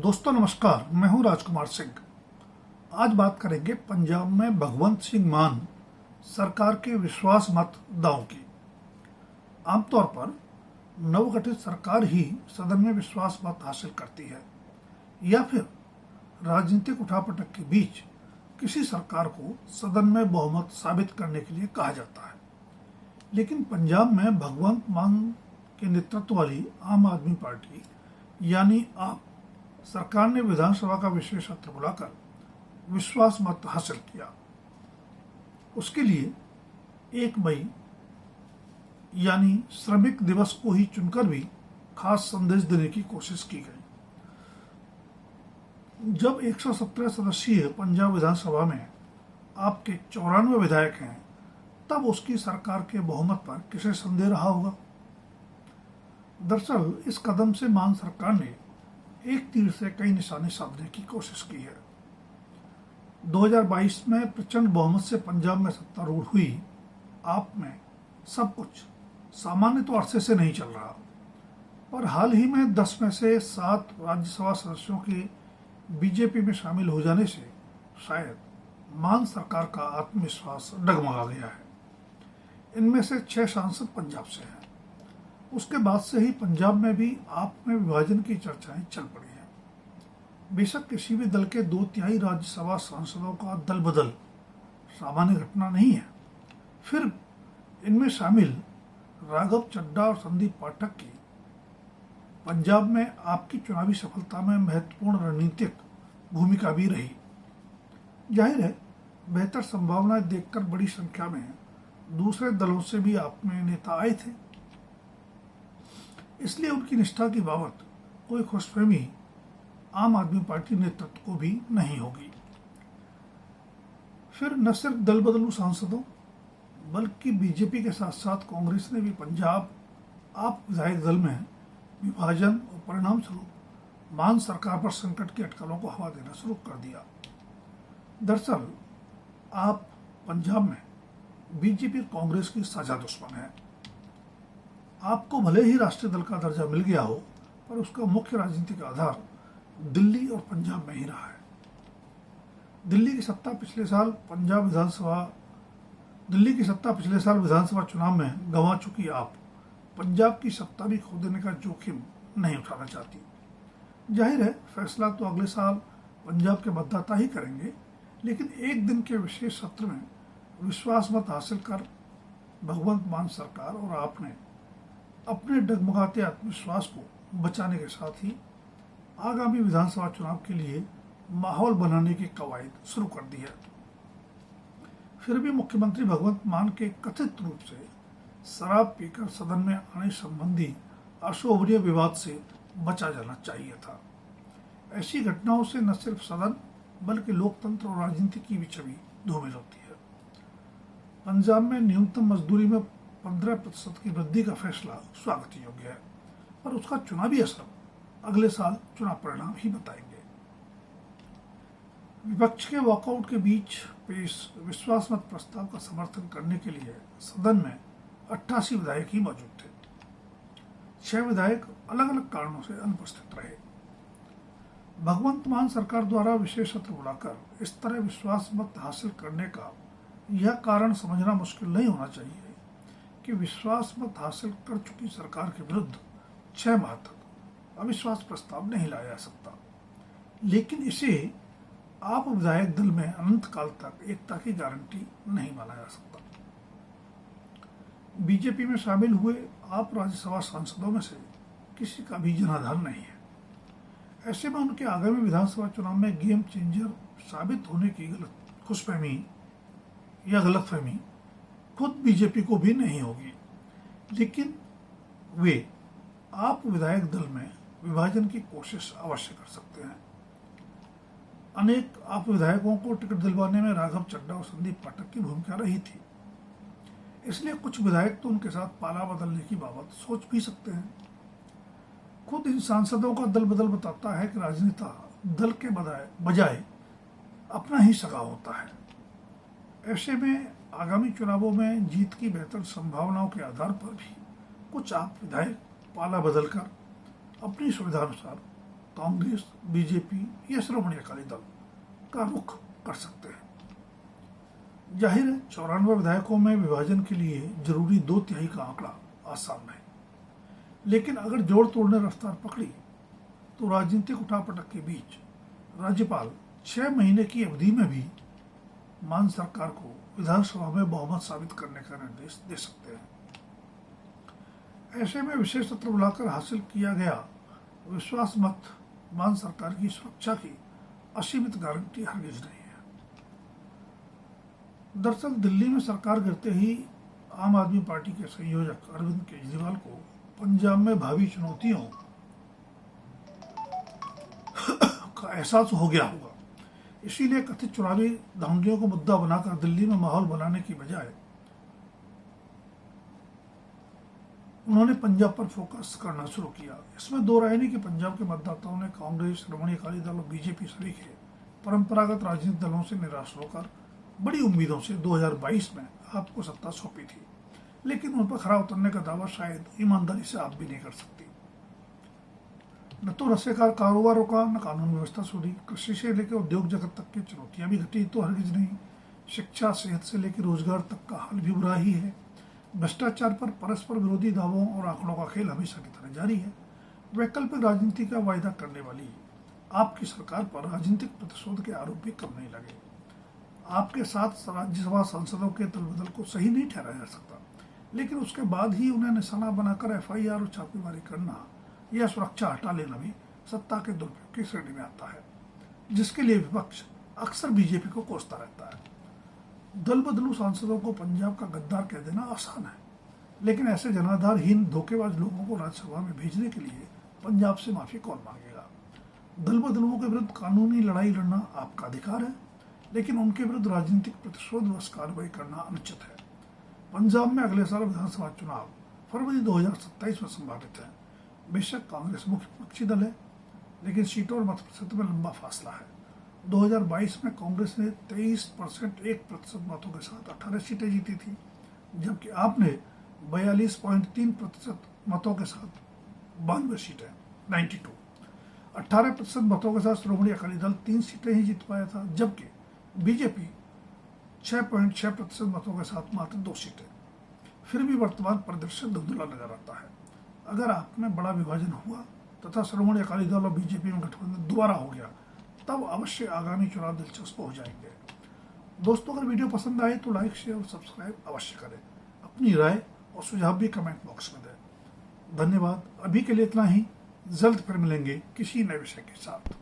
दोस्तों नमस्कार, मैं हूं राजकुमार सिंह। आज बात करेंगे पंजाब में भगवंत सिंह मान सरकार के विश्वास मत दांव की। आमतौर पर नवगठित सरकार ही सदन में विश्वास मत हासिल करती है या फिर राजनीतिक उठापटक के बीच किसी सरकार को सदन में बहुमत साबित करने के लिए कहा जाता है। लेकिन पंजाब में भगवंत मान के नेतृत्व वाली आम आदमी पार्टी यानी आप सरकार ने विधानसभा का विशेष सत्र बुलाकर विश्वास मत हासिल किया। उसके लिए 1 मई यानी श्रमिक दिवस को ही चुनकर भी खास संदेश देने की कोशिश की गई। जब 117 सदस्यीय पंजाब विधानसभा में आपके 94 विधायक हैं, तब उसकी सरकार के बहुमत पर किसे संदेह रहा होगा। दरअसल इस कदम से मान सरकार ने एक तीर से कई निशाने साधने की कोशिश की है। 2022 में प्रचंड बहुमत से पंजाब में सत्तारूढ़ हुई आप में सब कुछ सामान्य तो अरसे से नहीं चल रहा, पर हाल ही में 10 में से 7 राज्यसभा सदस्यों के बीजेपी में शामिल हो जाने से शायद मान सरकार का आत्मविश्वास डगमगा गया है। इनमें से 6 सांसद पंजाब से हैं। उसके बाद से ही पंजाब में भी आप में विभाजन की चर्चाएं चल पड़ी हैं। बेशक किसी भी दल के 2/3 राज्यसभा सांसदों का दल बदल सामान्य घटना नहीं है, फिर इनमें शामिल राघव चड्ढा और संदीप पाठक की पंजाब में आपकी चुनावी सफलता में महत्वपूर्ण रणनीतिक भूमिका भी रही। जाहिर है, बेहतर संभावनाएं देखकर बड़ी संख्या में दूसरे दलों से भी आप में नेता आए थे, इसलिए उनकी निष्ठा की बाबत कोई खुशफहमी आम आदमी पार्टी नेतृत्व को भी नहीं होगी। फिर न सिर्फ दल बदलू सांसदों बल्कि बीजेपी के साथ साथ कांग्रेस ने भी पंजाब आप विधायक दल में विभाजन और परिणाम स्वरूप मान सरकार पर संकट की अटकलों को हवा देना शुरू कर दिया। दरअसल आप पंजाब में बीजेपी और कांग्रेस की साझा दुश्मन है। आपको भले ही राष्ट्रीय दल का दर्जा मिल गया हो, पर उसका मुख्य राजनीतिक आधार दिल्ली और पंजाब में ही रहा है। दिल्ली की सत्ता पिछले साल विधानसभा चुनाव में गंवा चुकी आप पंजाब की सत्ता भी खो देने का जोखिम नहीं उठाना चाहती। जाहिर है, फैसला तो अगले साल पंजाब के मतदाता ही करेंगे, लेकिन एक दिन के विशेष सत्र में विश्वास मत हासिल कर भगवंत मान सरकार और आपने अपने डगमगाते आत्मविश्वास को बचाने के साथ ही आगामी विधानसभा चुनाव के लिए माहौल बनाने की कवायद शुरू कर दी है। फिर भी मुख्यमंत्री भगवंत मान के कथित रूप से शराब पीकर सदन में आने संबंधी अशोभनीय विवाद से बचा जाना चाहिए था। ऐसी घटनाओं से न सिर्फ सदन बल्कि लोकतंत्र और राजनीति की भी छवि धूमिल होती है। पंजाब में न्यूनतम मजदूरी में 15% की वृद्धि का फैसला स्वागत योग्य है, पर उसका चुनावी असर अगले साल चुनाव परिणाम ही बताएंगे। विपक्ष के वॉकआउट के बीच पेश विश्वास मत प्रस्ताव का समर्थन करने के लिए सदन में 88 विधायक ही मौजूद थे। 6 विधायक अलग अलग कारणों से अनुपस्थित रहे। भगवंत मान सरकार द्वारा विशेष सत्र बुलाकर इस तरह विश्वास मत हासिल करने का यह कारण समझना मुश्किल नहीं होना चाहिए कि विश्वास मत हासिल कर चुकी सरकार के विरुद्ध 6 माह तक अविश्वास प्रस्ताव नहीं लाया जा सकता, लेकिन इसे आप विधायक दल में अनंत काल तक एकता की गारंटी नहीं माना जा सकता। बीजेपी में शामिल हुए आप राज्यसभा सांसदों में से किसी का भी जनाधार नहीं है। ऐसे में उनके आगामी विधानसभा चुनाव में गेम चेंजर साबित होने की गलतफहमी खुद बीजेपी को भी नहीं होगी, लेकिन वे आप विधायक दल में विभाजन की कोशिश अवश्य कर सकते हैं। अनेक आप विधायकों को टिकट दिलवाने में राघव चड्ढा और संदीप पाठक की भूमिका रही थी, इसलिए कुछ विधायक तो उनके साथ पाला बदलने की बाबत सोच भी सकते हैं। खुद इन सांसदों का दल बदल बताता है कि राजनेता दल के बजाय अपना ही सगा होता है। ऐसे में आगामी चुनावों में जीत की बेहतर संभावनाओं के आधार पर भी कुछ आप विधायक पाला बदलकर अपनी सुविधानुसार कांग्रेस, बीजेपी या श्रोमणी अकाली दल का रुख कर सकते हैं। जाहिर है 94 विधायकों में विभाजन के लिए जरूरी 2/3 का आंकड़ा आसान है, लेकिन अगर जोड़ तोड़ने रफ्तार पकड़ी तो राजनीतिक उठापटक के बीच राज्यपाल 6 महीने की अवधि में भी मान सरकार को विधानसभा में बहुमत साबित करने का निर्देश दे सकते हैं। ऐसे में विशेष सत्र बुलाकर हासिल किया गया विश्वास मत मान सरकार की सुरक्षा की असीमित गारंटी हरगिज नहीं है। दरअसल दिल्ली में सरकार गिरते ही आम आदमी पार्टी के संयोजक अरविंद केजरीवाल को पंजाब में भावी चुनौतियों का एहसास हो गया होगा। इसीलिए कथित चुनावी धांधलियों को मुद्दा बनाकर दिल्ली में माहौल बनाने की बजाय उन्होंने पंजाब पर फोकस करना शुरू किया। इसमें दो राय नहीं कि पंजाब के मतदाताओं ने कांग्रेस, श्रोमणी अकाली दल और बीजेपी सभी के परंपरागत राजनीतिक दलों से निराश होकर बड़ी उम्मीदों से 2022 में आपको सत्ता सौंपी थी, लेकिन उन पर खरा उतरने का दावा शायद ईमानदारी से आप भी नहीं कर सकती। न तो रस्से का कारोबार रुका, न कानून व्यवस्था सुधरी। कृषि से लेकर उद्योग जगत तक की चुनौतियां भी घटी तो हरगिज नहीं। शिक्षा, सेहत से लेकर रोजगार तक का हाल भी बुरा ही है। भ्रष्टाचार पर परस्पर विरोधी दावों और आंकड़ों का खेल हमेशा की तरह जारी है। वैकल्पिक राजनीति का वायदा करने वाली आपकी सरकार पर राजनीतिक प्रतिशोध के आरोप भी कम नहीं लगे। आपके साथ राज्यसभा सांसदों के दलबदल को सही नहीं ठहराया जा सकता, लेकिन उसके बाद ही उन्हें निशाना बनाकर FIR और छापेमारी करना या सुरक्षा हटा लेना भी सत्ता के दुरुपयोग की श्रेणी में आता है, जिसके लिए विपक्ष अक्सर बीजेपी को कोसता रहता है। दल बदलू सांसदों को पंजाब का गद्दार कह देना आसान है, लेकिन ऐसे जनाधारहीन धोखेबाज लोगों को राज्यसभा में भेजने के लिए पंजाब से माफी कौन मांगेगा। दल बदलुओं के विरुद्ध कानूनी लड़ाई लड़ना आपका अधिकार है, लेकिन उनके विरुद्ध राजनीतिक प्रतिशोध व कार्रवाई करना अनुचित है। पंजाब में अगले साल विधानसभा चुनाव फरवरी 2027 में संभावित है। बेशक कांग्रेस मुख्य विपक्षी दल है, लेकिन सीटों और मत प्रतिशत में लंबा फासला है। 2022 में कांग्रेस ने 23.1% मतों के साथ 18 सीटें जीती थी, जबकि आपने 42.3% मतों के साथ 92 सीटें 92। 18% मतों के साथ श्रोमणी अकाली दल 3 सीटें ही जीत पाया था, जबकि बीजेपी 6.6% मतों के साथ मात्र 2 सीटें। फिर भी वर्तमान परिदृश्य धुंधला नजर आता है। अगर आप में बड़ा विभाजन हुआ तथा श्रोमणी अकाली दल और बीजेपी में गठबंधन दोबारा हो गया, तब अवश्य आगामी चुनाव दिलचस्प हो जाएंगे। दोस्तों, अगर वीडियो पसंद आए तो लाइक, शेयर और सब्सक्राइब अवश्य करें। अपनी राय और सुझाव भी कमेंट बॉक्स में दें। धन्यवाद। अभी के लिए इतना ही। जल्द फिर मिलेंगे किसी नए विषय के साथ।